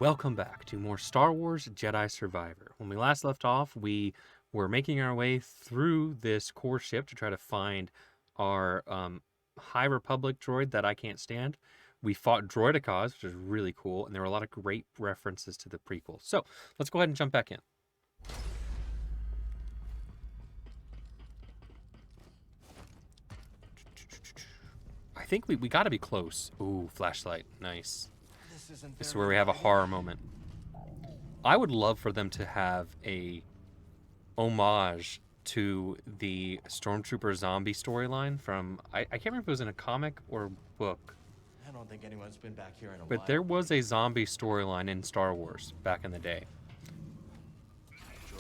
Welcome back to more Star Wars Jedi Survivor. When we last left off, we were making our way through this core ship to try to find our High Republic droid that I can't stand. We fought Droidicons, which is really cool, and there were a lot of great references to the prequel. So let's go ahead and jump back in. I think we got to be close. Ooh, flashlight. Nice. This is where we have a horror moment. I would love for them to have a homage to the Stormtrooper zombie storyline from I can't remember if it was in a comic or book, I don't think anyone's been back here in a but while. there was a zombie storyline in Star Wars back in the day.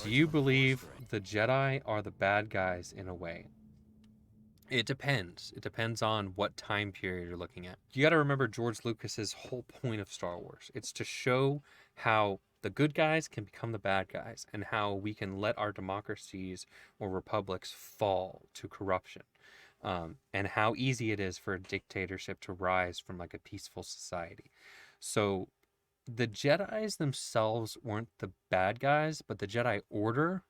Do you believe the Jedi are the bad guys in a way? It depends. It depends on what time period you're looking at. You got to remember George Lucas's whole point of Star Wars. It's to show how the good guys can become the bad guys and how we can let our democracies or republics fall to corruption. And how easy it is for a dictatorship to rise from like a peaceful society. So the Jedis themselves weren't the bad guys, but the Jedi Order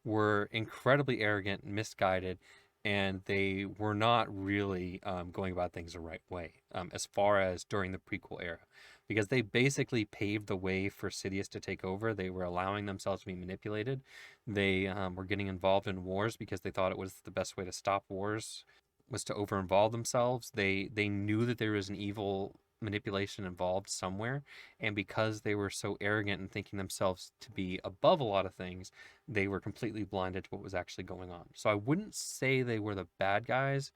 were incredibly arrogant, misguided, and they were not really going about things the right way as far as during the prequel era, because they basically paved the way for Sidious to take over. They were allowing themselves to be manipulated. They were getting involved in wars because they thought it was the best way to stop wars was to over-involve themselves. They knew that there was an evil manipulation involved somewhere, and because they were so arrogant and thinking themselves to be above a lot of things, they were completely blinded to what was actually going on. So I wouldn't say they were the bad guys,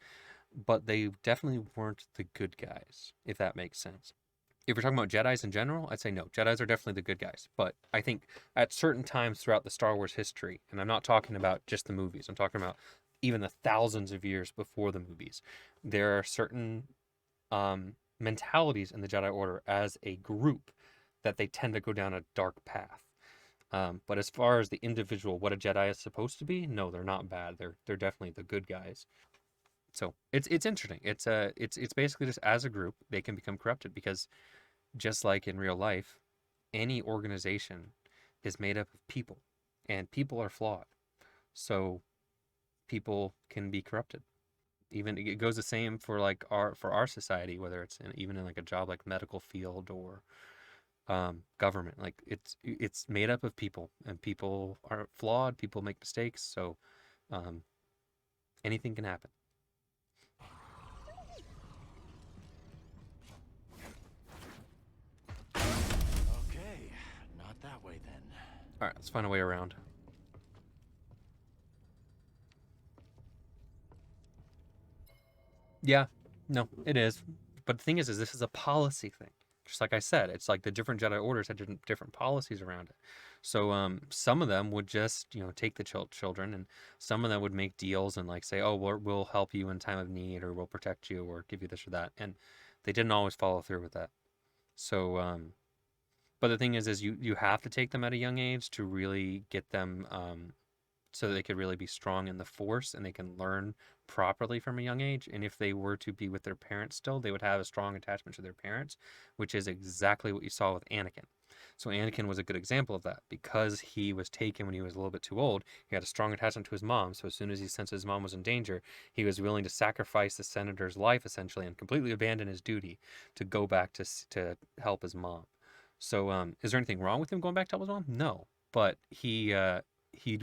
but they definitely weren't the good guys, if that makes sense. If you're talking about Jedis in general, I'd say no. Jedis are definitely the good guys. But I think at certain times throughout the Star Wars history, and I'm not talking about just the movies, I'm talking about even the thousands of years before the movies, there are certain mentalities in the Jedi Order as a group that they tend to go down a dark path. But as far as the individual, what a Jedi is supposed to be, no, they're not bad. They're definitely the good guys. So it's interesting. It's basically just as a group they can become corrupted because just like in real life, any organization is made up of people, and people are flawed. So people can be corrupted. Even it goes the same for like our society, whether it's even in like a job like medical field or government. Like it's made up of people, and people are flawed. People make mistakes, so um, anything can happen. Okay, not that way then. All right, let's find a way around. Yeah, no, it is. But the thing is this is a policy thing. Just like I said, it's like the different Jedi orders had different policies around it. So some of them would just take the children, and some of them would make deals and like say, oh, we'll help you in time of need, or we'll protect you, or give you this or that, and they didn't always follow through with that. So but the thing is you have to take them at a young age to really get them so that they could really be strong in the Force and they can learn properly from a young age. And if they were to be with their parents still, they would have a strong attachment to their parents, which is exactly what you saw with Anakin. So Anakin was a good example of that because he was taken when he was a little bit too old. He had a strong attachment to his mom. So as soon as he sensed his mom was in danger, he was willing to sacrifice the senator's life essentially and completely abandon his duty to go back to help his mom. So is there anything wrong with him going back to help his mom? No, but he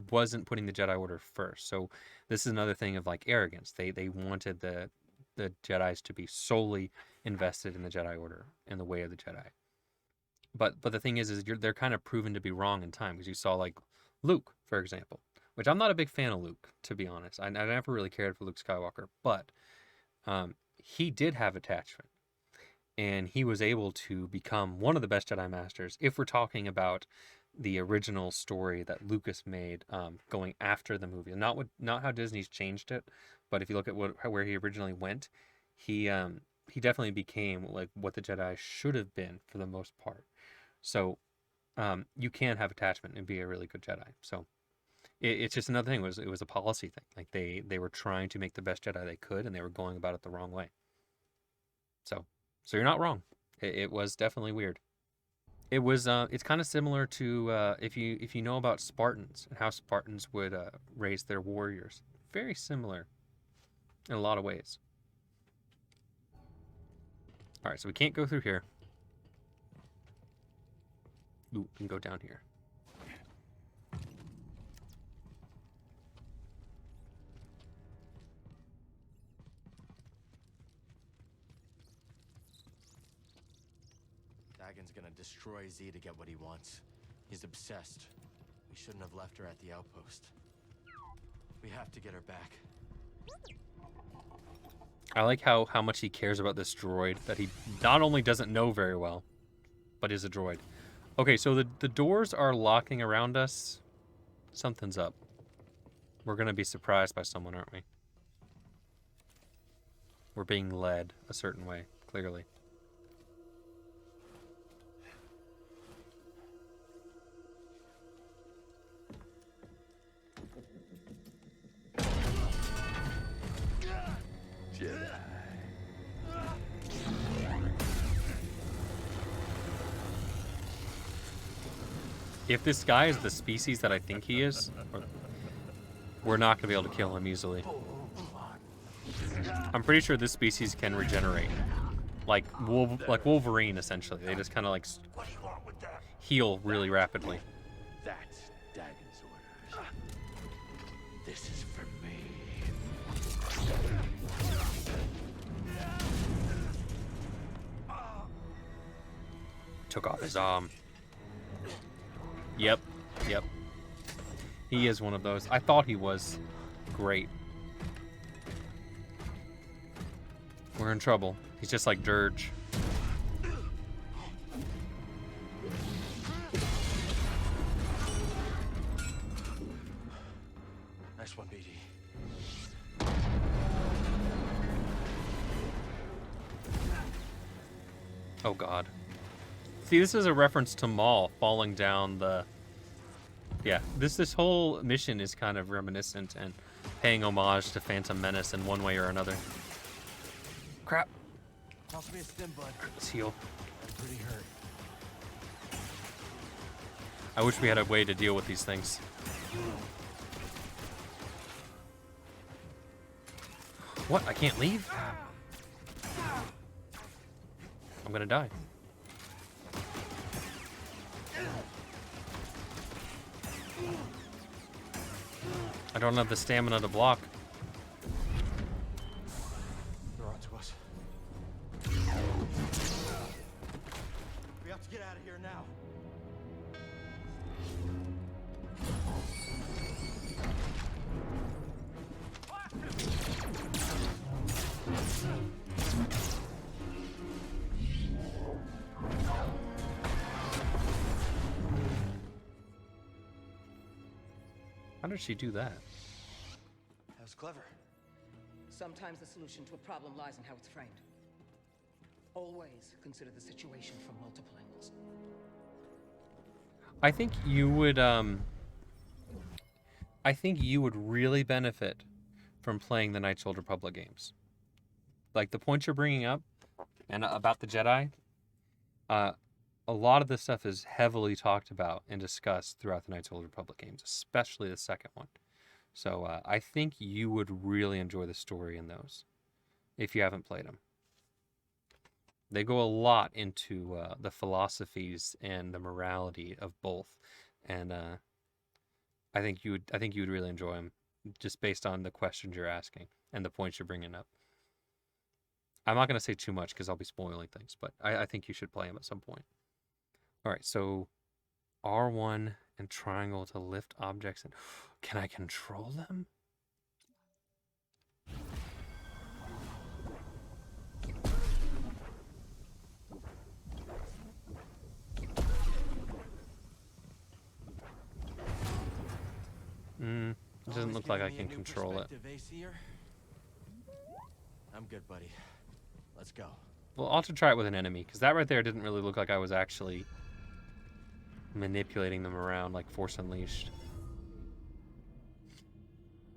wasn't putting the Jedi Order first. So this is another thing of like arrogance. They wanted the Jedi's to be solely invested in the Jedi Order and the way of the Jedi. But the thing is they're kind of proven to be wrong in time because you saw like Luke, for example, which I'm not a big fan of Luke, to be honest. I never really cared for Luke Skywalker, but he did have attachment, and he was able to become one of the best Jedi Masters if we're talking about the original story that Lucas made, going after the movie, and not how Disney's changed it, but if you look at where he originally went, he definitely became like what the Jedi should have been for the most part. So you can have attachment and be a really good Jedi. So it's just another thing. It was a policy thing. Like they were trying to make the best Jedi they could, and they were going about it the wrong way. So you're not wrong. It was definitely weird. It was it's kind of similar to if you know about Spartans and how Spartans would raise their warriors. Very similar in a lot of ways. All right, so we can't go through here. Ooh, we can go down here. Dagon's gonna destroy Z to get what he wants. He's obsessed. We shouldn't have left her at the outpost. We have to get her back. I like how much he cares about this droid that he not only doesn't know very well, but is a droid. Okay, so the doors are locking around us. Something's up. We're going to be surprised by someone, aren't we? We're being led a certain way, clearly. Jedi. If this guy is the species that I think he is, we're not going to be able to kill him easily. I'm pretty sure this species can regenerate. Like Wolverine, essentially. They just kind of like What do you want with that? heal really rapidly. That's Dagon's orders. This is for me. Took off his arm. Yep. He is one of those. I thought he was. Great. We're in trouble. He's just like Dirge. Nice one, BD. Oh god. See, this is a reference to Maul falling down the... Yeah, this whole mission is kind of reminiscent and paying homage to Phantom Menace in one way or another. Crap. Toss me a stim, bud. Let's heal. I'm pretty hurt. I wish we had a way to deal with these things. What? I can't leave? I'm gonna die. I don't have the stamina to block. They're on to us. We have to get out of here now. How did she do that? That was clever. Sometimes the solution to a problem lies in how it's framed. Always consider the situation from multiple angles. I think you would really benefit from playing the Knights Old Republic games. Like the points you're bringing up and about the Jedi, a lot of this stuff is heavily talked about and discussed throughout the Knights Old Republic games, especially the second one. So I think you would really enjoy the story in those if you haven't played them. They go a lot into the philosophies and the morality of both, and I think you would really enjoy them just based on the questions you're asking and the points you're bringing up. I'm not going to say too much because I'll be spoiling things, but I think you should play them at some point. All right, so R1 and triangle to lift objects, and can I control them? It doesn't look like I can control it. I'm good, buddy. Let's go. Well, I'll have to try it with an enemy, because that right there didn't really look like I was actually manipulating them around like Force Unleashed.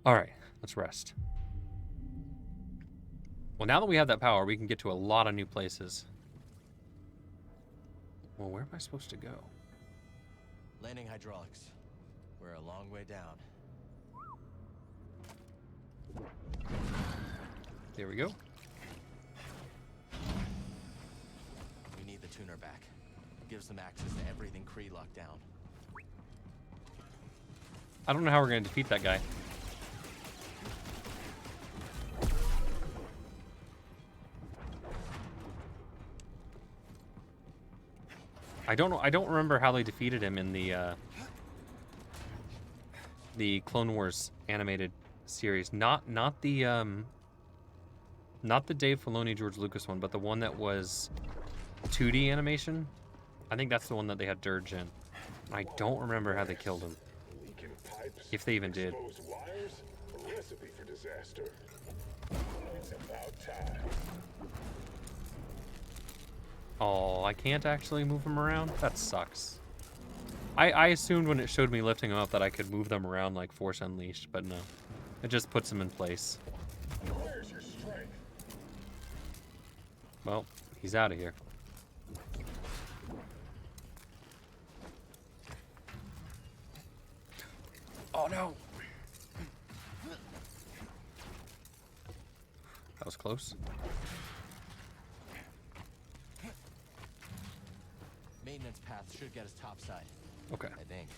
Alright, let's rest. Well, now that we have that power, we can get to a lot of new places. Well, where am I supposed to go? Landing hydraulics. We're a long way down. There we go. We need the tuner back. Gives them access to everything Kree locked down. I don't know how we're going to defeat that guy. I don't know. I don't remember how they defeated him in the Clone Wars animated series. Not the Dave Filoni George Lucas one, but the one that was 2D animation. I think that's the one that they had Dirge in. I don't remember how they killed him. If they even did. Wires, a recipe for disaster. It's about time. Oh, I can't actually move them around? That sucks. I assumed when it showed me lifting them up that I could move them around like Force Unleashed, but no. It just puts them in place. Where's your strength? Well, he's out of here. Oh no! That was close. Maintenance path should get us topside. Okay. I think.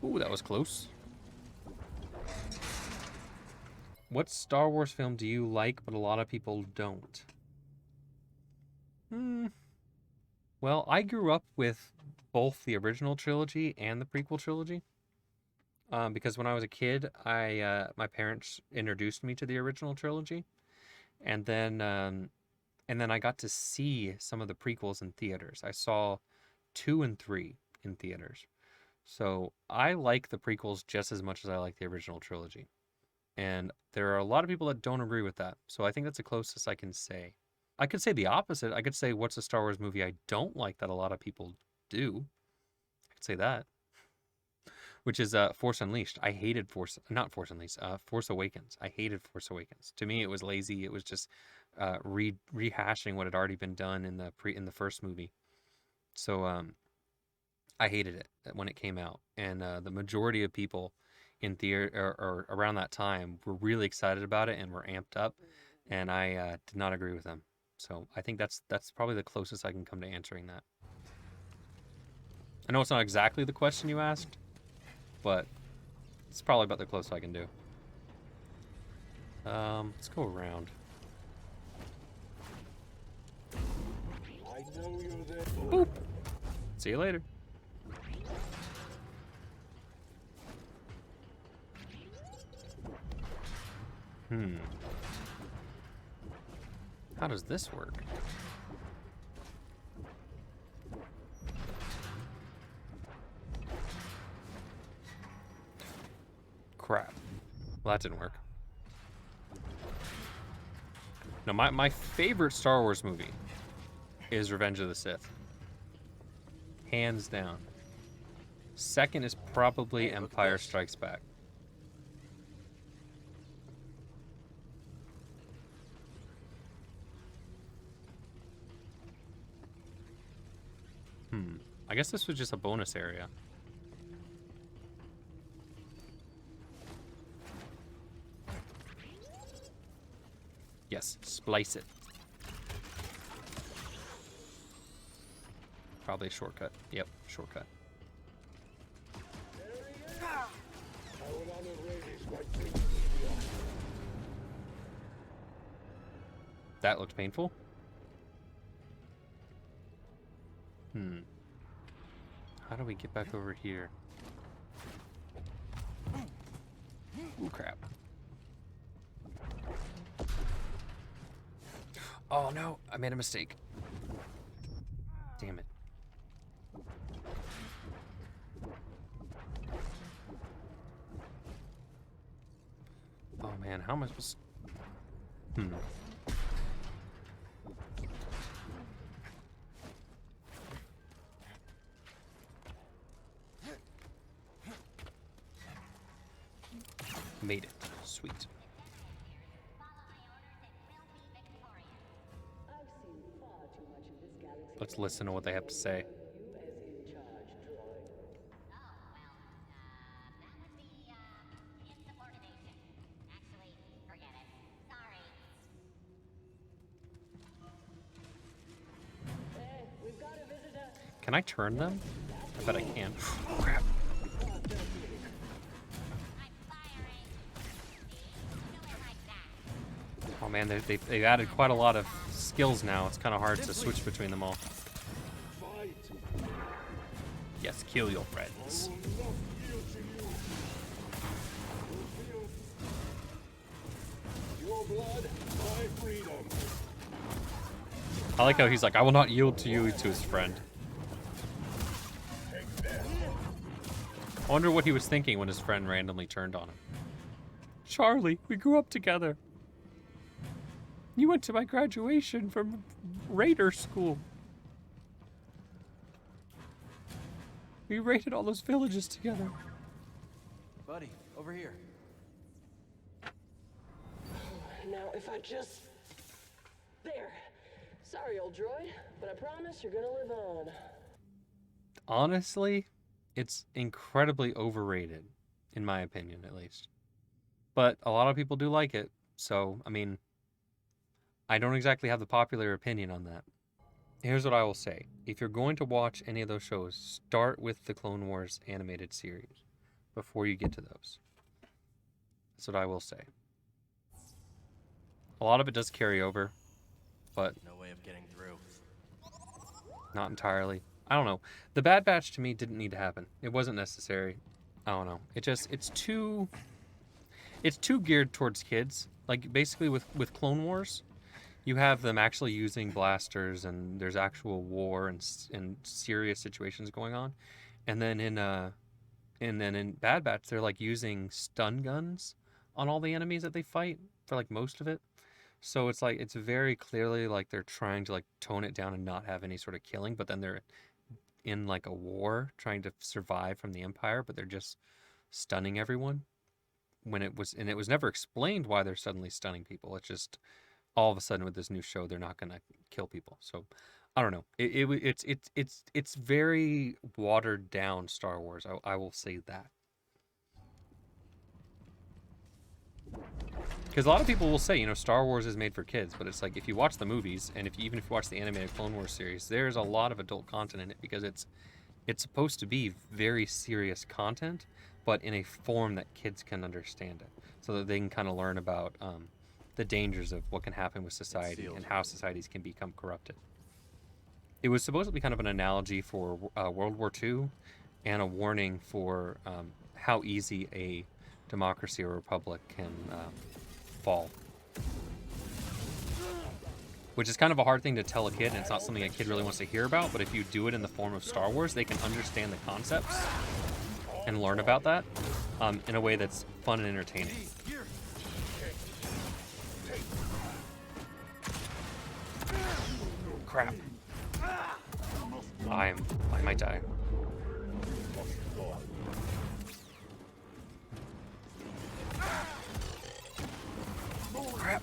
Ooh, that was close. What Star Wars film do you like, but a lot of people don't? Well, I grew up with both the original trilogy and the prequel trilogy. Because when I was a kid, my parents introduced me to the original trilogy, and then I got to see some of the prequels in theaters. I saw 2 and 3 in theaters. So I like the prequels just as much as I like the original trilogy. And there are a lot of people that don't agree with that. So I think that's the closest I can say. I could say the opposite. I could say, what's a Star Wars movie I don't like that a lot of people do? I could say that. Which is Force Unleashed. I hated Force Awakens. I hated Force Awakens. To me, it was lazy. It was just rehashing what had already been done in the first movie. So I hated it when it came out, and the majority of people in theater or around that time were really excited about it and were amped up, and I did not agree with them. So I think that's probably the closest I can come to answering that. I know it's not exactly the question you asked, but it's probably about the closest I can do. Let's go around. I know you're there. Boop. See you later. How does this work? Crap. Well, that didn't work. No, my favorite Star Wars movie is Revenge of the Sith. Hands down. Second is probably Empire Strikes Back. I guess this was just a bonus area. Yes, splice it. Probably a shortcut. Yep, shortcut. That looked painful. How do we get back over here? Ooh, crap. Oh no, I made a mistake. Damn it. Oh man, how am I supposed to... Made it. Sweet. let's listen to what they have to say. Can I turn them? I bet I can. Crap. Oh man, they've added quite a lot of skills now. It's kind of hard to switch between them all. Yes, kill your friends. Your blood, my freedom. I like how he's like, I will not yield to you, to his friend. I wonder what he was thinking when his friend randomly turned on him. Charlie, we grew up together. You went to my graduation from Raider school. We raided all those villages together. Buddy, over here. Now, if I just... There. Sorry, old droid, but I promise you're gonna live on. Honestly, it's incredibly overrated, in my opinion, at least. But a lot of people do like it, so, I mean, I don't exactly have the popular opinion on that. Here's what I will say. If you're going to watch any of those shows, start with the Clone Wars animated series before you get to those. That's what I will say. A lot of it does carry over, but No way of getting through. not entirely. I don't know. The Bad Batch to me didn't need to happen. It wasn't necessary. I don't know. It's too geared towards kids. Like basically with Clone Wars, you have them actually using blasters and there's actual war and serious situations going on. And then in Bad Batch they're like using stun guns on all the enemies that they fight for like most of it. So it's like it's very clearly like they're trying to like tone it down and not have any sort of killing, but then they're in like a war trying to survive from the Empire, but they're just stunning everyone. It was never explained why they're suddenly stunning people. It's just all of a sudden with this new show they're not gonna kill people. So I don't know. It's very watered down Star Wars. I will say that. Because a lot of people will say, Star Wars is made for kids, but it's like if you watch the movies and even if you watch the animated Clone Wars series, there's a lot of adult content in it because it's supposed to be very serious content, but in a form that kids can understand it, so that they can kind of learn about the dangers of what can happen with society and how societies can become corrupted. It was supposed to be kind of an analogy for World War II and a warning for how easy a democracy or republic can fall. Which is kind of a hard thing to tell a kid, and it's not something a kid really wants to hear about, but if you do it in the form of Star Wars, they can understand the concepts and learn about that in a way that's fun and entertaining. Crap. I might die. Crap.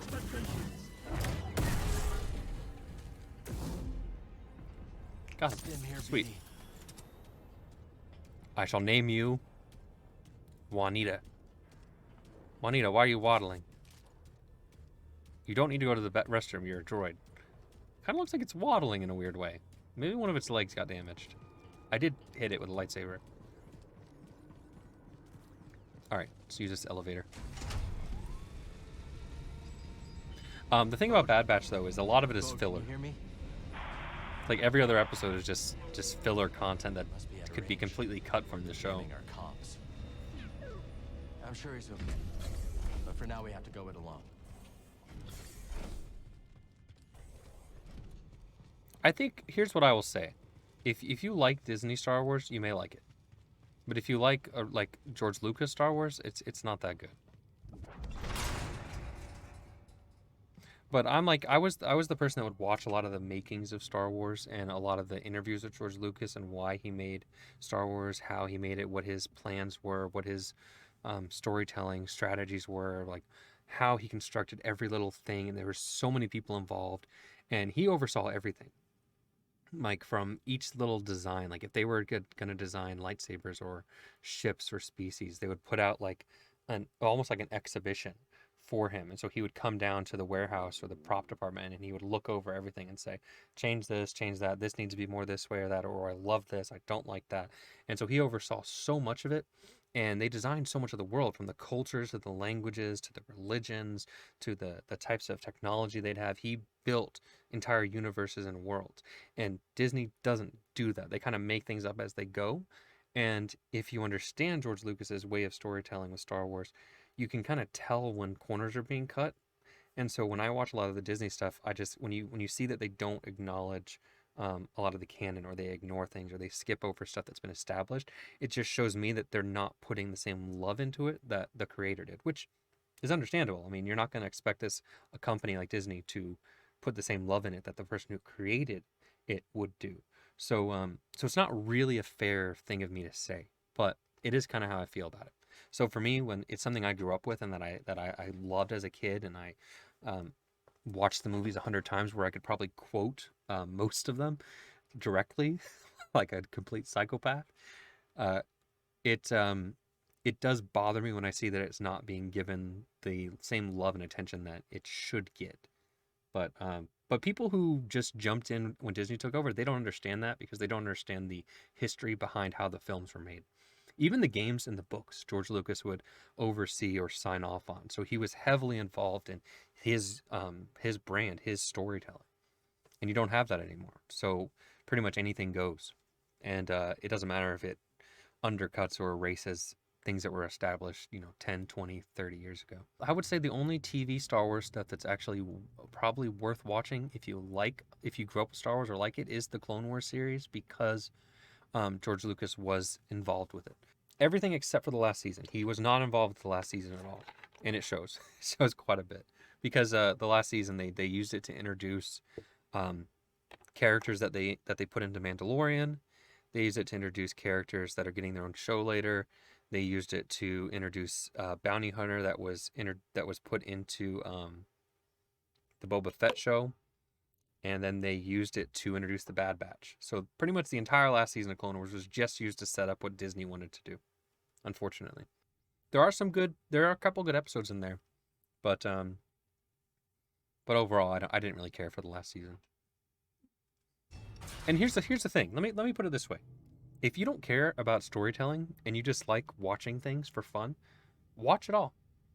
God, sweet. I shall name you Juanita. Juanita, why are you waddling? You don't need to go to the restroom, you're a droid. Kind of looks like it's waddling in a weird way. Maybe one of its legs got damaged. I did hit it with a lightsaber. Alright, let's use this elevator. The thing about Bad Batch, though, is a lot of it is filler. Can you hear me? Like, every other episode is just filler content that could be completely cut from the show. Our comms. I'm sure he's okay. But for now, we have to go it alone. I think, here's what I will say. If you like Disney Star Wars, you may like it. But if you like George Lucas Star Wars, it's not that good. But I'm like, I was the person that would watch a lot of the makings of Star Wars and a lot of the interviews with George Lucas and why he made Star Wars, how he made it, what his plans were, what his storytelling strategies were, like how he constructed every little thing. And there were so many people involved, and he oversaw everything. like from each little design, like if they were gonna design lightsabers or ships or species, they would put out like an almost like an exhibition for him. And so he would come down to the warehouse or the prop department and he would look over everything and say, change this, change that, this needs to be more this way or that, or I love this, I don't like that. And so he oversaw so much of it. And they designed so much of the world, from the cultures to the languages to the religions to the types of technology they'd have. He built entire universes and worlds. And Disney doesn't do that. They kind of make things up as they go. And if you understand George Lucas's way of storytelling with Star Wars, you can kind of tell when corners are being cut. And so when I watch a lot of the Disney stuff, I just when you see that they don't acknowledge a lot of the canon, or they ignore things, or they skip over stuff that's been established, it just shows me that they're not putting the same love into it that the creator did, which is understandable. I mean, you're not going to expect a company like Disney to put the same love in it that the person who created it would do. So it's not really a fair thing of me to say, but it is kind of how I feel about it. So for me, when it's something I grew up with and that I loved as a kid, and I um, watched the movies 100 times, where I could probably quote most of them directly, like a complete psychopath. Uh, it does bother me when I see that it's not being given the same love and attention that it should get. But people who just jumped in when Disney took over, they don't understand that, because they don't understand the history behind how the films were made. Even the games and the books, George Lucas would oversee or sign off on. So he was heavily involved in his brand, his storytelling, and you don't have that anymore. So pretty much anything goes, and it doesn't matter if it undercuts or erases things that were established, 10, 20, 30 years ago. I would say the only TV Star Wars stuff that's actually probably worth watching, if you grew up with Star Wars or like it, is the Clone Wars series, because George Lucas was involved with it. Everything except for the last season. He was not involved with the last season at all, and it shows. It shows quite a bit, because the last season they used it to introduce um, characters that they put into Mandalorian. They used it to introduce characters that are getting their own show later. They used it to introduce Bounty Hunter that was put into the Boba Fett show, and then they used it to introduce the Bad Batch. So pretty much the entire last season of Clone Wars was just used to set up what Disney wanted to do. Unfortunately, there are a couple good episodes in there, but overall, I didn't really care for the last season. And here's the thing. Let me put it this way: if you don't care about storytelling and you just like watching things for fun, watch it all,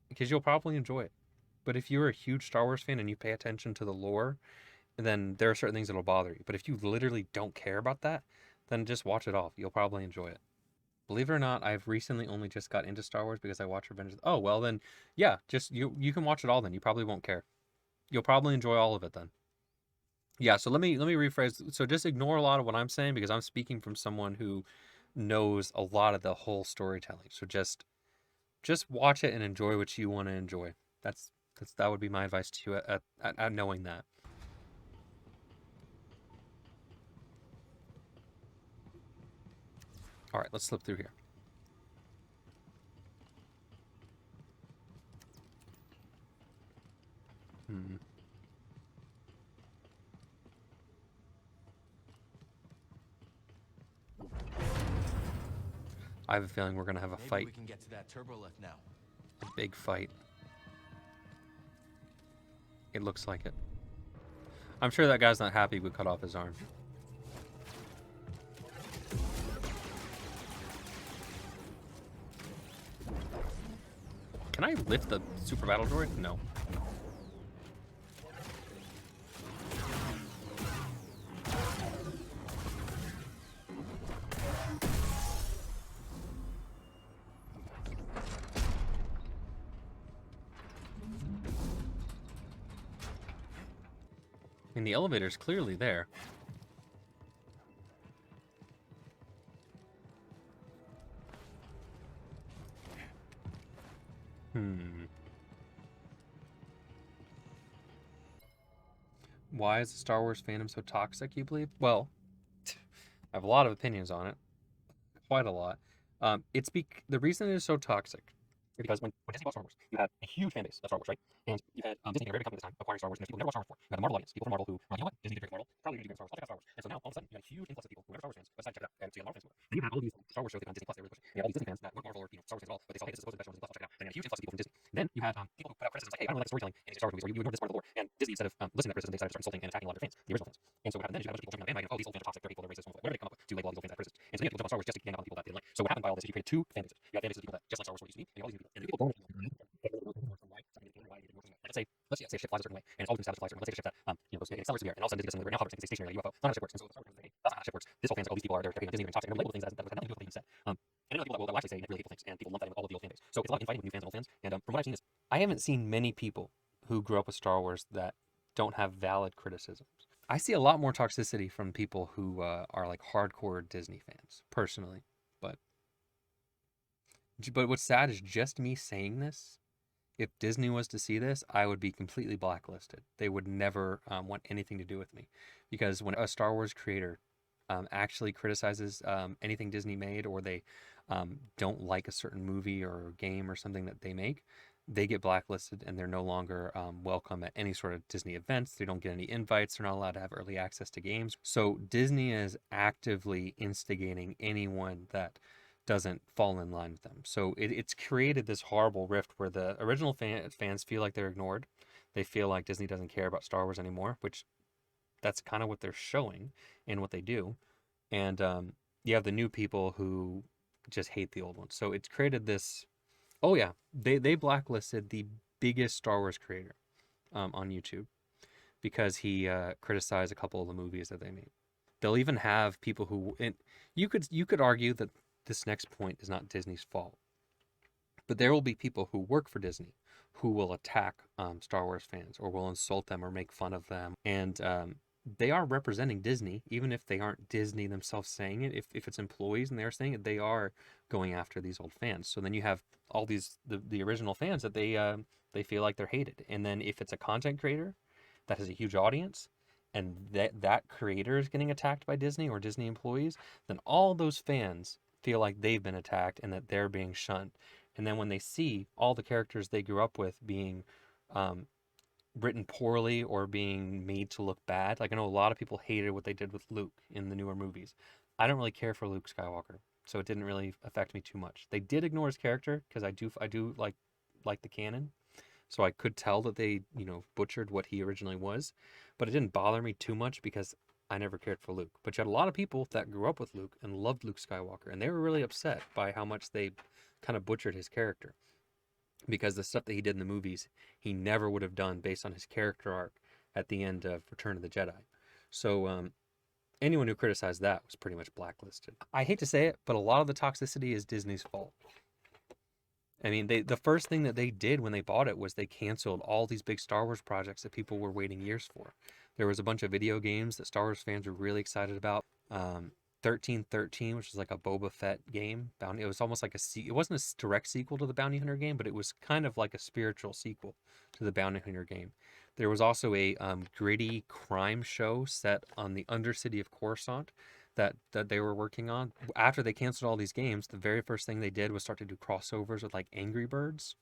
because you'll probably enjoy it. But if you're a huge Star Wars fan and you pay attention to the lore, then there are certain things that'll bother you. But if you literally don't care about that, then just watch it off. You'll probably enjoy it. Believe it or not, I've recently only just got into Star Wars because I watched Revenge of the... Oh, well then, yeah, just you can watch it all then. You probably won't care. You'll probably enjoy all of it then. Yeah, so let me rephrase. So just ignore a lot of what I'm saying, because I'm speaking from someone who knows a lot of the whole storytelling. So just watch it and enjoy what you want to enjoy. That would be my advice to you at knowing that. All right, let's slip through here. Hmm. I have a feeling we're gonna have a Maybe fight, we can get to that turbo lift now. a big fight. It looks like it. I'm sure that guy's not happy we cut off his arm. Can I lift the super battle droid? No. I mean, the elevator's clearly there. Why is the Star Wars fandom so toxic, you believe? Well, I have a lot of opinions on it. Quite a lot. The reason it is so toxic Because when Disney bought Star Wars, you had a huge fan base of Star Wars, right? And you had Disney, a very big company at the time, acquiring Star Wars, and people who never watched Star Wars before. You had the Marvel audience, people from Marvel who, you know what, Disney did great for Marvel, probably going to do great for Star Wars. I'll check out Star Wars. And so now, all of a sudden, you had a huge influx of people who were never Star Wars fans, but decided to check it out, and so you had Marvel fans. Then you had all of these Star Wars shows they found Disney Plus, they were really pushing. You had all these Disney fans that weren't Marvel or Star Wars fans at all, but they saw, hey, this is supposed to be special on Disney Plus, I'll check it out. Then you had a huge influx of people from Disney. Then you had people who put out criticisms like, hey, I don't really like the storytelling in these Star Wars movies, or you ignore this part of the lore. And Disney, instead of listening to that criticism, they decided to start insulting and attacking a lot of their fans, the original fans. And so what happened then is you had a bunch of people jumping on the bandwagon, oh, these old fans are toxic, they're people, they're racist, whatever they come up with to label all these old fans as critics. And so you had people jump on Star Wars just to gang up on people that they didn't like. So what happened by all this is you created two fan bases. You had fan bases of people that just like Star Wars what it used to be, and you had all these new people. And the people born let's say a ship flies a certain way, and it's always been established to fly a certain way. Let's say a ship that goes accelerates through the air, and all of a sudden Disney doesn't live. Now hover, thinks it's stationary, like a UFO. Not how ship works. And so the Star Wars fans say, hey, that's not how ship works. This whole fans, all these people are they're being Disney and toxic, and they're labeled things that had nothing to do with what they even said. And other people that will actually say really hateful things, and people lump that in with all of the old fan base. So it's a lot of infighting with new fans and old fans. And from what I've seen is, I haven't seen many people who grew up with Star Wars that don't have valid criticisms. I see a lot more toxicity from people who are like hardcore Disney fans, personally. But what's sad is just me saying this. If Disney was to see this, I would be completely blacklisted. They would never want anything to do with me. Because when a Star Wars creator actually criticizes anything Disney made, or they don't like a certain movie or game or something that they make, they get blacklisted and they're no longer welcome at any sort of Disney events. They don't get any invites. They're not allowed to have early access to games. So Disney is actively instigating anyone that doesn't fall in line with them. So it's created this horrible rift where the original fans feel like they're ignored. They feel like Disney doesn't care about Star Wars anymore, which that's kind of what they're showing in what they do. And you have the new people who just hate the old ones. So it's created this. Oh yeah, they blacklisted the biggest Star Wars creator on YouTube because he criticized a couple of the movies that they made. They'll even have people who, and you could argue that this next point is not Disney's fault, but there will be people who work for Disney who will attack Star Wars fans or will insult them or make fun of them, and they are representing Disney, even if they aren't Disney themselves saying it. If it's employees and they're saying it, they are going after these old fans. So then you have all these the original fans that they feel like they're hated, and then if it's a content creator that has a huge audience, and that creator is getting attacked by Disney or Disney employees, then all those fans feel like they've been attacked and that they're being shunned. And then when they see all the characters they grew up with being written poorly or being made to look bad, like I know a lot of people hated what they did with Luke in the newer movies. I don't really care for Luke Skywalker, so it didn't really affect me too much. They did ignore his character because I do like the canon, so I could tell that they butchered what he originally was, but it didn't bother me too much because I never cared for Luke. But you had a lot of people that grew up with Luke and loved Luke Skywalker, and they were really upset by how much they kind of butchered his character, because the stuff that he did in the movies, he never would have done based on his character arc at the end of Return of the Jedi. So anyone who criticized that was pretty much blacklisted. I hate to say it, but a lot of the toxicity is Disney's fault. I mean, the first thing that they did when they bought it was they canceled all these big Star Wars projects that people were waiting years for. There was a bunch of video games that Star Wars fans were really excited about. 1313, which is like a Boba Fett game. It was almost like it wasn't a direct sequel to the Bounty Hunter game, but it was kind of like a spiritual sequel to the Bounty Hunter game. There was also a gritty crime show set on the Undercity of Coruscant that they were working on. After they canceled all these games, the very first thing they did was start to do crossovers with like Angry Birds.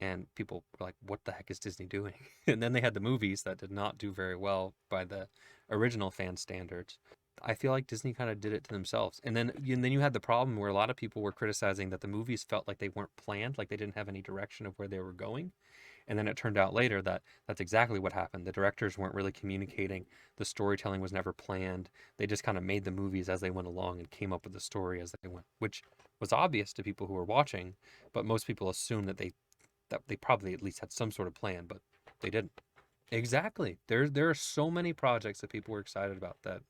And people were like, what the heck is Disney doing? And then they had the movies that did not do very well by the original fan standards. I feel like Disney kind of did it to themselves. And then you had the problem where a lot of people were criticizing that the movies felt like they weren't planned, like they didn't have any direction of where they were going. And then it turned out later that that's exactly what happened. The directors weren't really communicating. The storytelling was never planned. They just kind of made the movies as they went along and came up with the story as they went, which was obvious to people who were watching, but most people assumed that they probably at least had some sort of plan, but they didn't. Exactly. There are so many projects that people were excited about that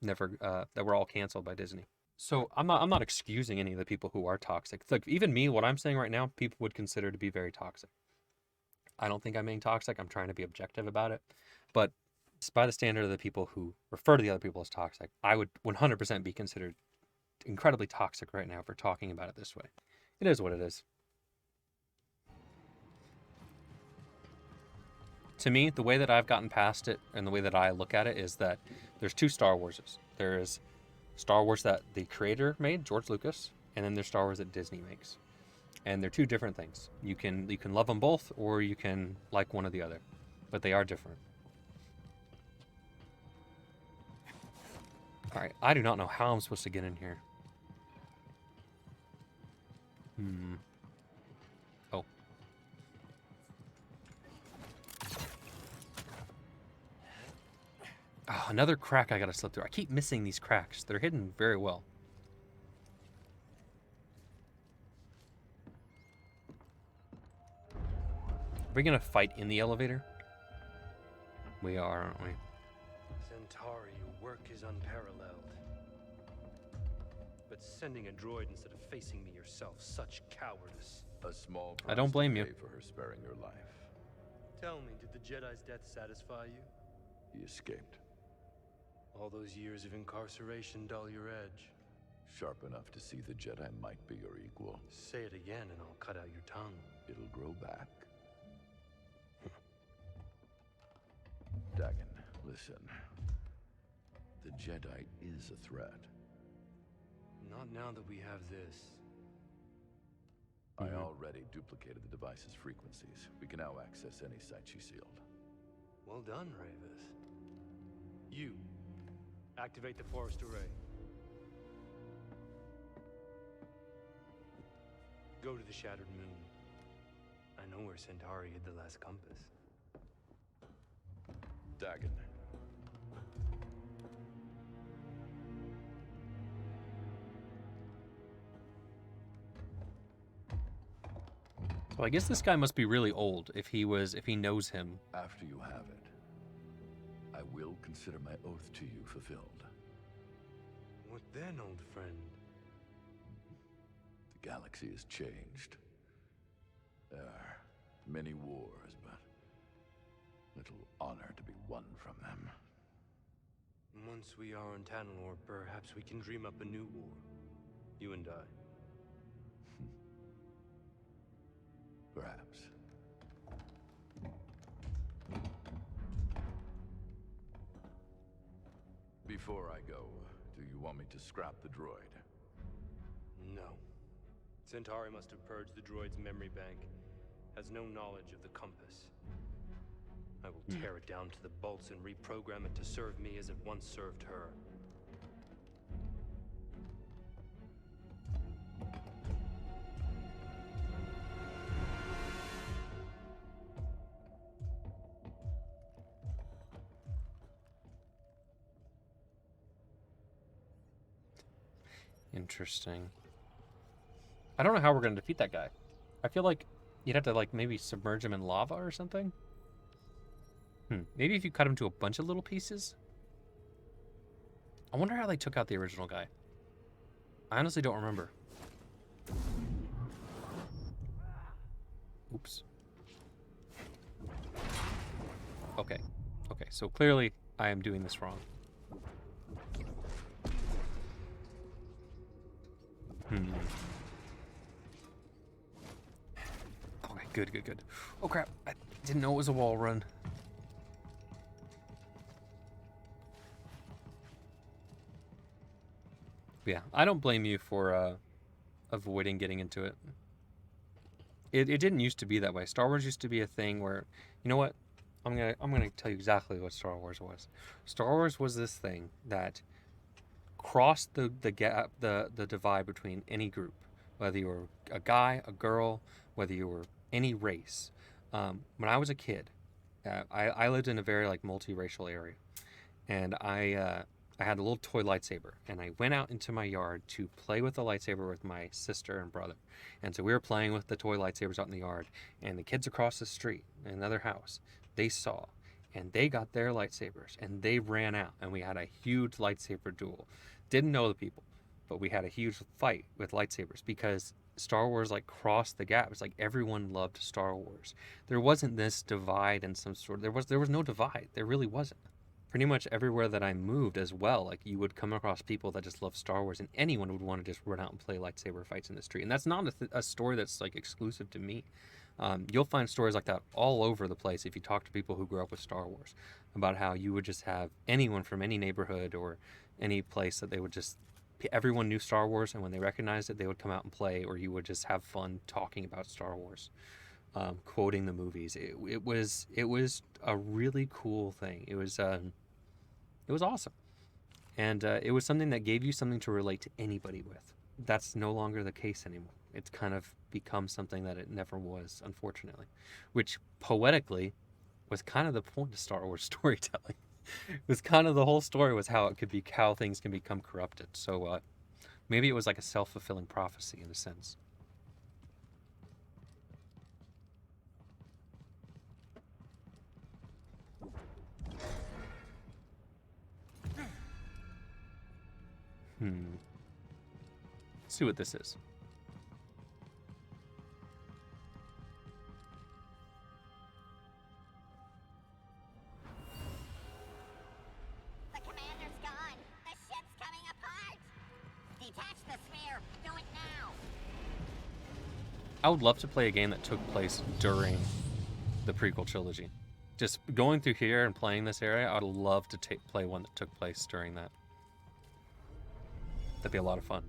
never that were all canceled by Disney. So I'm not excusing any of the people who are toxic. It's like even me, what I'm saying right now, people would consider to be very toxic. I don't think I'm being toxic. I'm trying to be objective about it. But by the standard of the people who refer to the other people as toxic, I would 100% be considered incredibly toxic right now for talking about it this way. It is what it is. To me, the way that I've gotten past it and the way that I look at it is that there's two Star Warses. There's Star Wars that the creator made, George Lucas, and then there's Star Wars that Disney makes. and they're two different things. You can love them both, or you can like one or the other, but they are different. All right, I do not know how I'm supposed to get in here. Oh. Oh, another crack I gotta slip through. I keep missing these cracks. They're hidden very well. Are we gonna fight in the elevator? We are, aren't we? Centauri, your work is unparalleled. But sending a droid instead of facing me yourself, such cowardice. A small I don't price to blame you. pay for her sparing your life. Tell me, did the Jedi's death satisfy you? He escaped. All those years of incarceration dull your edge. Sharp enough to see the Jedi might be your equal. Say it again and I'll cut out your tongue. It'll grow back. Dagon, listen. The Jedi is a threat. Not now that we have this. I already duplicated the device's frequencies. We can now access any site she sealed. Well done, Ravis. You, activate the forest array. Go to the Shattered Moon. I know where Centauri hid the last compass. Dagon. So I guess this guy must be really old if he knows him. After you have it, I will consider my oath to you fulfilled. What then, old friend? The galaxy has changed. There are many wars, but little honor to be won from them. Once we are on Tanalorr, perhaps we can dream up a new war. You and I. Perhaps. Before I go, do you want me to scrap the droid? No. Centauri must have purged the droid's memory bank. Has no knowledge of the compass. I will tear it down to the bolts and reprogram it to serve me as it once served her. Interesting. I don't know how we're gonna defeat that guy. I feel like you'd have to like maybe submerge him in lava or something. Maybe if you cut him to a bunch of little pieces. I wonder how they took out the original guy. I honestly don't remember. Oops. Okay. Okay, so clearly I am doing this wrong. Okay, good, good, good. Oh crap, I didn't know it was a wall run. Yeah, I don't blame you for avoiding getting into it. It didn't used to be that way. Star Wars used to be a thing where, you know what? I'm gonna tell you exactly what Star Wars was. Star Wars was this thing that crossed the gap, the divide between any group, whether you were a guy, a girl, whether you were any race. When I was a kid, I lived in a very like multiracial area, and I had a little toy lightsaber, and I went out into my yard to play with the lightsaber with my sister and brother. And so we were playing with the toy lightsabers out in the yard, and the kids across the street in another house, they saw, and they got their lightsabers, and they ran out, and we had a huge lightsaber duel. Didn't know the people, but we had a huge fight with lightsabers because Star Wars like crossed the gap. It's like everyone loved Star Wars. There wasn't this divide in some sort. There was no divide. There really wasn't. Pretty much everywhere that I moved as well, like you would come across people that just love Star Wars, and anyone would want to just run out and play lightsaber fights in the street. And that's not a story that's like exclusive to me. You'll find stories like that all over the place if you talk to people who grew up with Star Wars, about how you would just have anyone from any neighborhood or any place that they would just everyone knew Star Wars, and when they recognized it, they would come out and play, or you would just have fun talking about Star Wars, quoting the movies. It was a really cool thing. It was awesome, and it was something that gave you something to relate to anybody with. That's no longer the case anymore. It's kind of become something that it never was, unfortunately, which poetically was kind of the point of Star Wars storytelling. It was kind of the whole story was how things can become corrupted. So maybe it was like a self-fulfilling prophecy in a sense. Let's see what this is. The commander's gone. The ship's coming apart. Detach the sphere. Do it now. I would love to play a game that took place during the prequel trilogy. Just going through here and playing this area, I'd love to play one that took place during that. That'd be a lot of fun.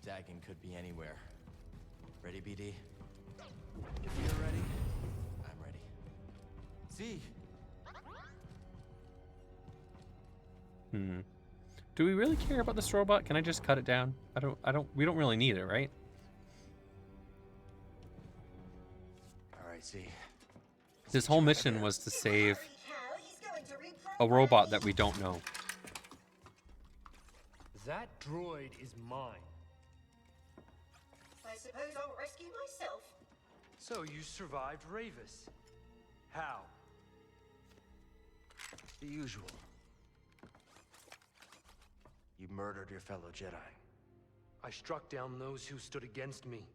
Dagon could be anywhere. Ready, BD? If you're ready, I'm ready. Z! Do we really care about this robot? Can I just cut it down? We don't really need it, right? Alright, Z. This whole mission was to save a robot that we don't know. That droid is mine. I suppose I'll rescue myself. So you survived Ravis. How? The usual. You murdered your fellow Jedi. I struck down those who stood against me.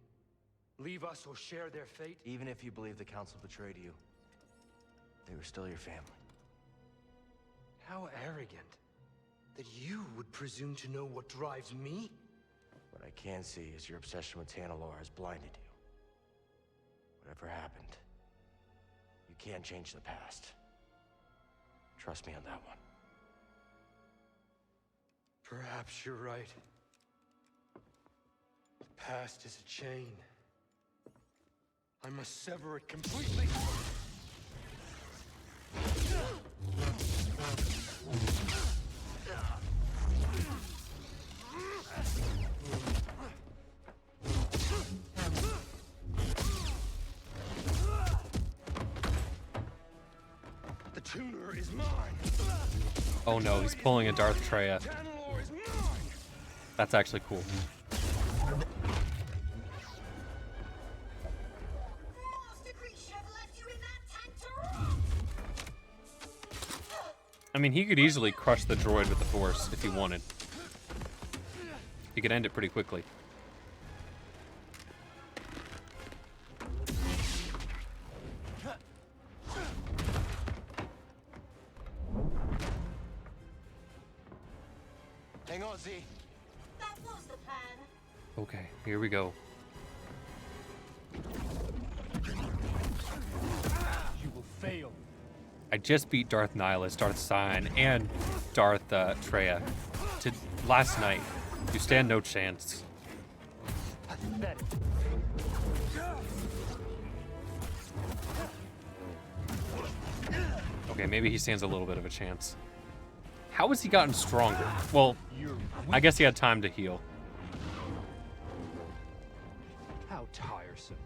Leave us or share their fate? Even if you believe the Council betrayed you, they were still your family. How arrogant. That you would presume to know what drives me? What I can see is your obsession with Tanalor has blinded you. Whatever happened, you can't change the past. Trust me on that one. Perhaps you're right. The past is a chain. I must sever it completely. The tuner is mine. Oh no, he's pulling a Darth Treya. Tanalor is mine. That's actually cool. Master creature have left you in that tank to rot. I mean, he could easily crush the droid with the Force if he wanted. He could end it pretty quickly. Hang on, Z. That was the plan. Okay, here we go. You will fail. I just beat Darth Nihilus, Darth Sion, and Darth Treya last night. You stand no chance. Pathetic. Okay, maybe he stands a little bit of a chance. How has he gotten stronger? Well, I guess he had time to heal. How tiresome.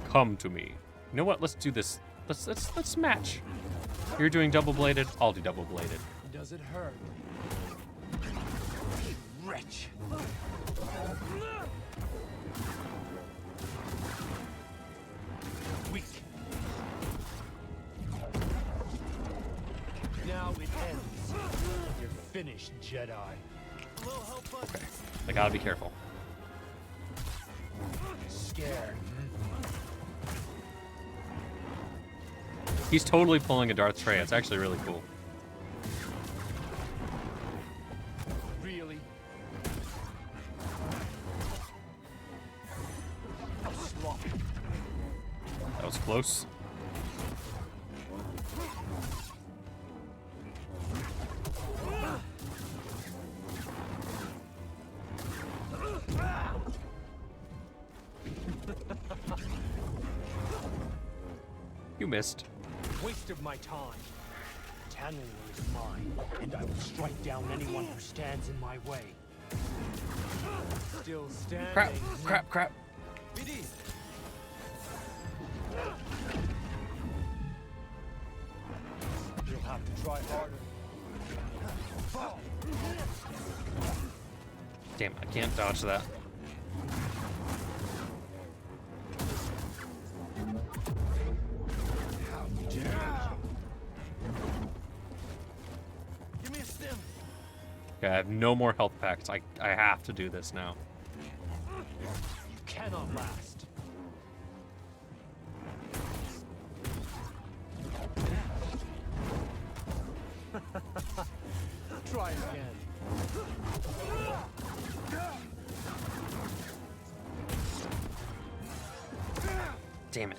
Come to me. You know what? Let's do this. Let's match. You're doing double bladed. I'll do double bladed. Does it hurt? Wretch. Weak. Now it ends. You're finished, Jedi. Okay. I gotta be careful. Scared. He's totally pulling a Darth Treya. It's actually really cool. Really? That was close. You missed. Waste of my time. Tanalor is mine, and I will strike down anyone who stands in my way. Still standing. Crap, crap, crap. BD. You'll have to try harder. Damn, I can't dodge that. Give me a stim. Okay, I have no more health packs. I have to do this now. You cannot last. Try again. Damn it.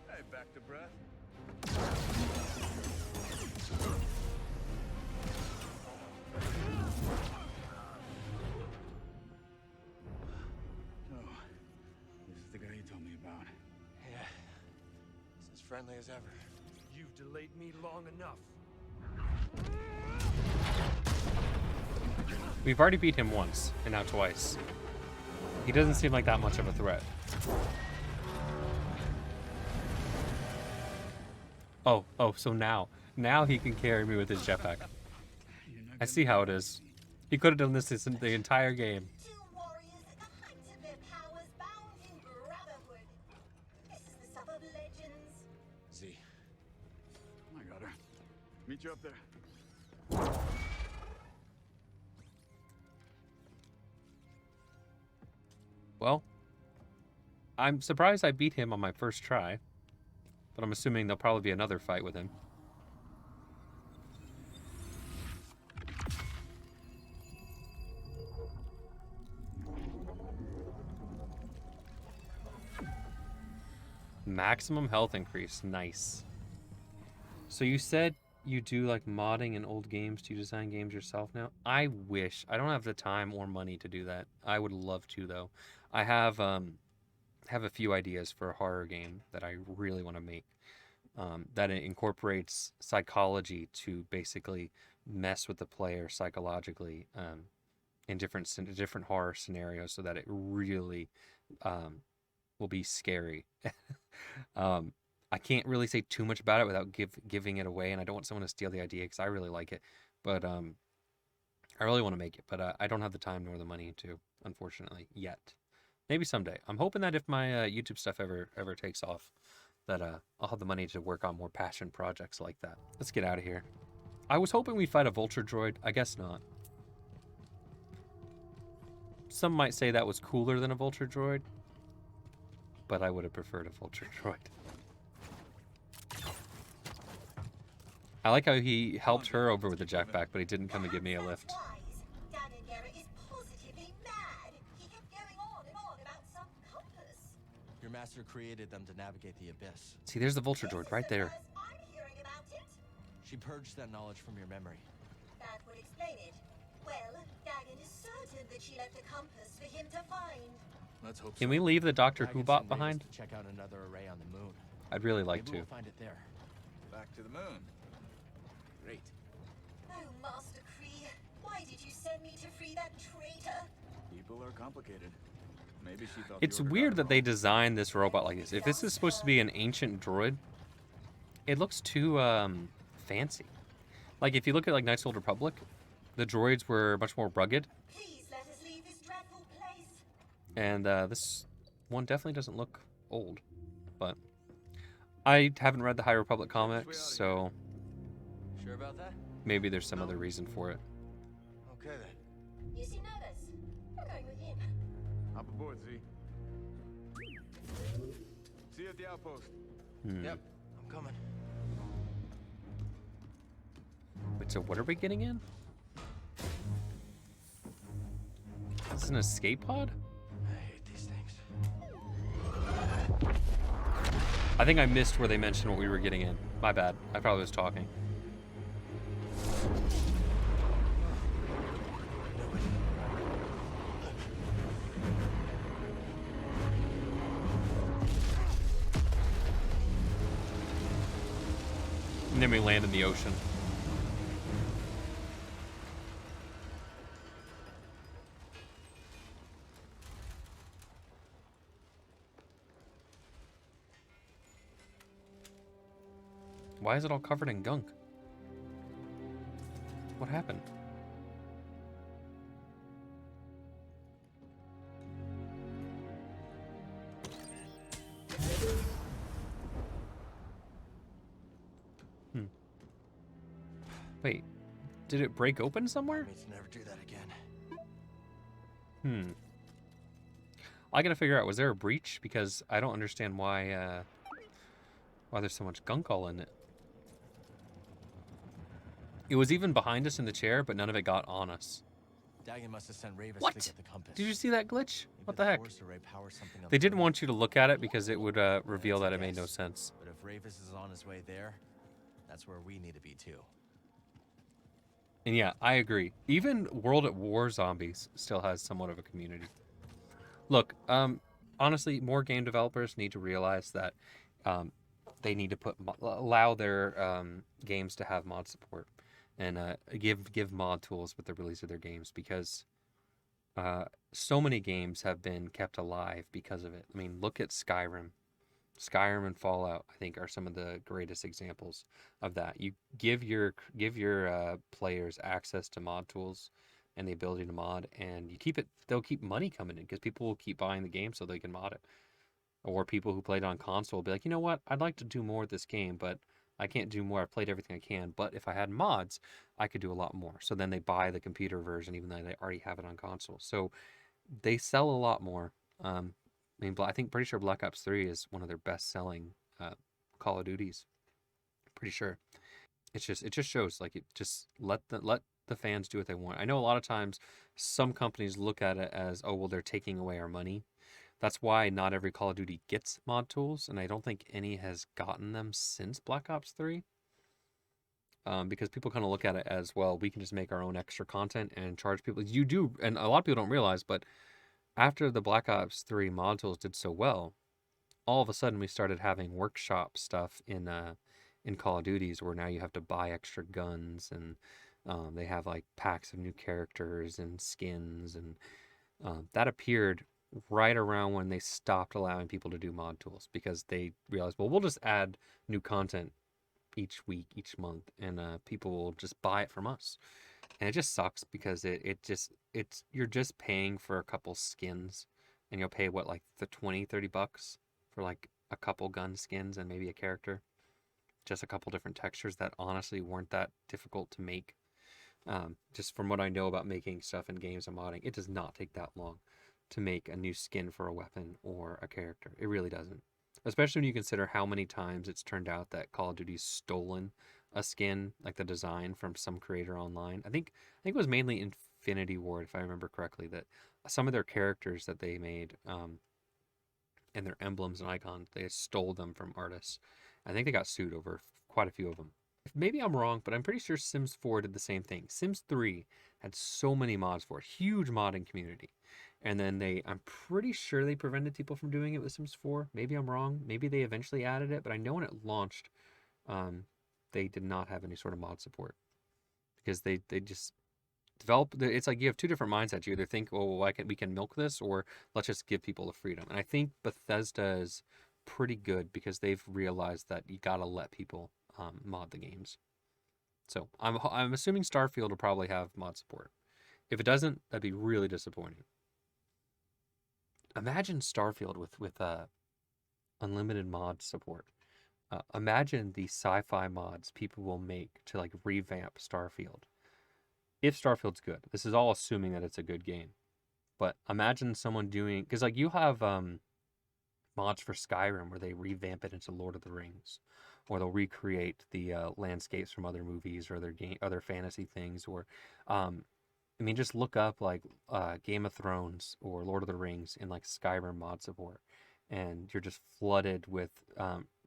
Hey, back to breath. Oh, this is the guy you told me about. Yeah. He's as friendly as ever. You've delayed me long enough. We've already beat him once, and now twice. He doesn't seem like that much of a threat. Oh, so now he can carry me with his jetpack. I see how it is. He could have done this the entire game. Two warriors at the height of their powers bound in brotherhood. This is the stuff of legends. Z. I got her. Meet you up there. Well, I'm surprised I beat him on my first try, but I'm assuming there'll probably be another fight with him. Maximum health increase. Nice. So you said you do like modding in old games. Do you design games yourself now? I wish. I don't have the time or money to do that. I would love to though. I have a few ideas for a horror game that I really want to make. That it incorporates psychology to basically mess with the player psychologically in different horror scenarios, so that it really will be scary. I can't really say too much about it without giving it away, and I don't want someone to steal the idea because I really like it. But I really want to make it, but I don't have the time nor the money to, unfortunately, yet. Maybe someday. I'm hoping that if my YouTube stuff ever takes off, that I'll have the money to work on more passion projects like that. Let's get out of here. I was hoping we'd fight a vulture droid. I guess not. Some might say that was cooler than a vulture droid, but I would have preferred a vulture droid. I like how he helped her over with the jetpack, but he didn't come and give me a lift. Your master created them to navigate the abyss. See, there's the vulture droid right there. She purged that knowledge from your memory. That would explain it. Well, Dagon is certain that she left a compass for him to find. Let's hope Can so. we leave the Doctor Dagon Who bot sent Raiders behind? to check out another array on the moon. I'd really like Maybe to. we'll find it there. Back to the moon. Great. Oh, Master Kree, why did you send me to free that traitor? People are complicated. Maybe she thought It's the Order weird got that it they wrong. designed this robot like this. If this is supposed to be an ancient droid, it looks too fancy. Like if you look at like Knights of the Old Republic, the droids were much more rugged, Please let us leave this dreadful place. and this one definitely doesn't look old. But I haven't read the High Republic comics, so Sure about that? Maybe there's some other reason for it. Okay then. You seem nervous. I'm going with him. Hop aboard, Z. See you at the outpost. Yep, I'm coming. Wait, so what are we getting in? Is this an escape pod? I hate these things. I think I missed where they mentioned what we were getting in. My bad. I probably was talking. And then we land in the ocean. Why is it all covered in gunk? What happened? Wait, did it break open somewhere? Me to never do that again. I gotta figure out, was there a breach? Because I don't understand why there's so much gunk all in it. It was even behind us in the chair, but none of it got on us. Dagon must have sent Ravis What? to get the compass. Did you see that glitch? Maybe What the heck? Force array powers something on They the didn't bridge. want you to look at it because it would reveal That's a that it made no guess. sense. But if Ravis is on his way there, that's where we need to be too. And yeah, I agree. Even World at War Zombies still has somewhat of a community. Look, honestly, more game developers need to realize that they need to allow their games to have mod support and give mod tools with the release of their games, because so many games have been kept alive because of it. I mean, look at Skyrim. Skyrim and Fallout, I think, are some of the greatest examples of that. You give your players access to mod tools and the ability to mod, and you keep it. They'll keep money coming in because people will keep buying the game so they can mod it. Or people who played on console will be like, you know what, I'd like to do more with this game, but I can't do more. I've played everything I can, but if I had mods, I could do a lot more. So then they buy the computer version, even though they already have it on console. So they sell a lot more. I mean, I think pretty sure Black Ops 3 is one of their best-selling Call of Duties. Pretty sure. It just shows, like, it just let the fans do what they want. I know a lot of times some companies look at it as, oh, well, they're taking away our money. That's why not every Call of Duty gets mod tools, and I don't think any has gotten them since Black Ops 3. Because people kind of look at it as, well, we can just make our own extra content and charge people. You do, and a lot of people don't realize, but after the Black Ops 3 mod tools did so well, all of a sudden we started having workshop stuff in Call of Duties where now you have to buy extra guns, and they have like packs of new characters and skins, and that appeared right around when they stopped allowing people to do mod tools, because they realized, well, we'll just add new content each week, each month, and people will just buy it from us. And it just sucks because you're just paying for a couple skins, and you'll pay what, like the $20-$30 for like a couple gun skins and maybe a character, just a couple different textures that honestly weren't that difficult to make. Just from what I know about making stuff in games and modding, it does not take that long to make a new skin for a weapon or a character. It really doesn't. Especially when you consider how many times it's turned out that Call of Duty's stolen a skin, like the design, from some creator online. I think it was mainly Infinity Ward, if I remember correctly, that some of their characters that they made and their emblems and icons, they stole them from artists. I think they got sued over quite a few of them. Maybe I'm wrong, but I'm pretty sure Sims 4 did the same thing. Sims 3 had so many mods for it, huge modding community. And then I'm pretty sure they prevented people from doing it with Sims 4. Maybe I'm wrong. Maybe they eventually added it, but I know when it launched, they did not have any sort of mod support, because they just develop. It's like you have two different mindsets. You either think, oh, well, we can milk this, or let's just give people the freedom. And I think Bethesda is pretty good because they've realized that you gotta let people mod the games. So I'm assuming Starfield will probably have mod support. If it doesn't, that'd be really disappointing. Imagine Starfield with unlimited mod support. Imagine the sci-fi mods people will make to like revamp Starfield. If Starfield's good, this is all assuming that it's a good game. But imagine someone doing, because like you have mods for Skyrim where they revamp it into Lord of the Rings, or they'll recreate the landscapes from other movies or other fantasy things, or I mean, just look up like Game of Thrones or Lord of the Rings in like Skyrim mod support, and you're just flooded with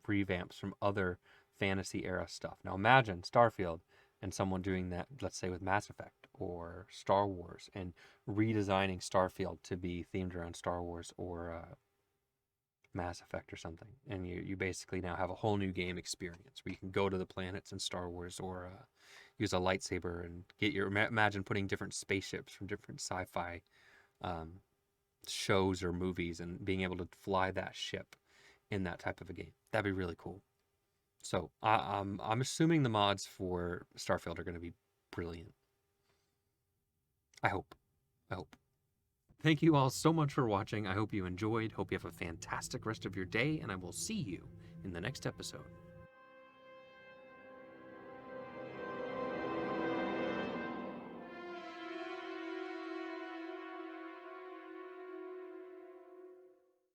revamps from other fantasy era stuff. Now imagine Starfield and someone doing that, let's say with Mass Effect or Star Wars, and redesigning Starfield to be themed around Star Wars or Mass Effect or something, and you basically now have a whole new game experience where you can go to the planets in Star Wars or use a lightsaber and get your imagine putting different spaceships from different sci-fi shows or movies and being able to fly that ship in that type of a game. That'd be really cool. So I'm assuming the mods for Starfield are going to be brilliant. I hope. Thank you all so much for watching. I hope you enjoyed. Hope you have a fantastic rest of your day, and I will see you in the next episode.